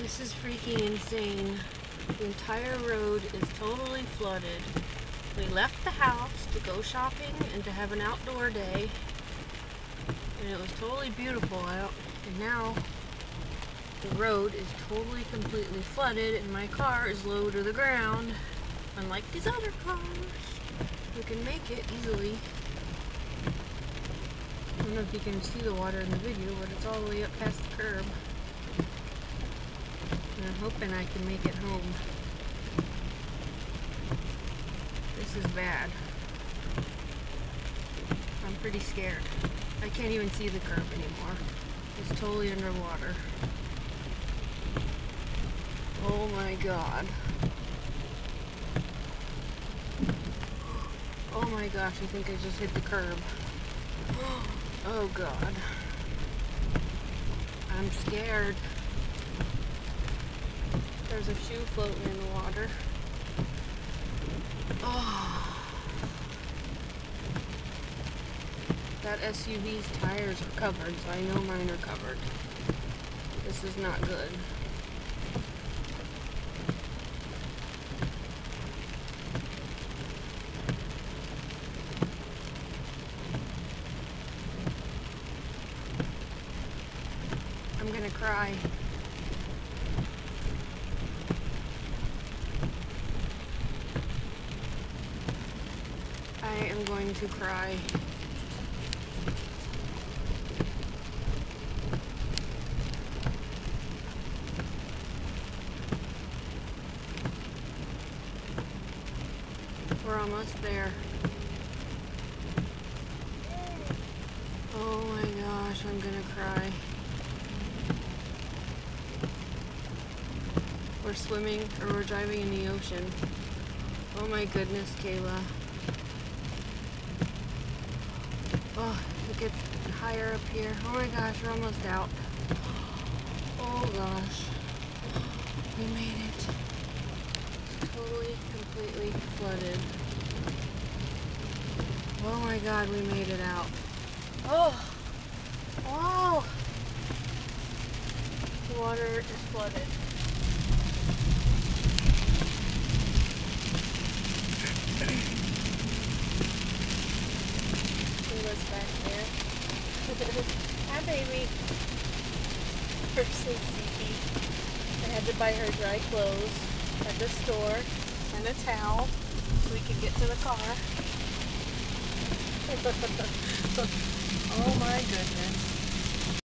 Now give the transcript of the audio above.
This is freaking insane. The entire road is totally flooded. We left the house to go shopping and to have an outdoor day. And it was totally beautiful out. And now the road is totally completely flooded and my car is low to the ground. Unlike these other cars, we can make it easily. I don't know if you can see the water in the video, but it's all the way up past the curb. And I'm hoping I can make it home. This is bad. I'm pretty scared. I can't even see the curb anymore. It's totally underwater. Oh my god. Oh my gosh, I think I just hit the curb. Oh god. I'm scared. There's a shoe floating in the water. Oh. That SUV's tires are covered, so I know mine are covered. This is not good. I'm gonna cry. I am going to cry. We're almost there. Oh my gosh, I'm gonna cry. We're swimming, or we're driving in the ocean. Oh my goodness, Kayla. Oh, it gets higher up here. Oh my gosh, we're almost out. Oh gosh. We made it. Totally, completely flooded. Oh my god, we made it out. Oh! Wow! The water is flooded. Back there. Hi, baby. Her so sleepy. I had to buy her dry clothes at the store and a towel so we could get to the car. Oh my goodness.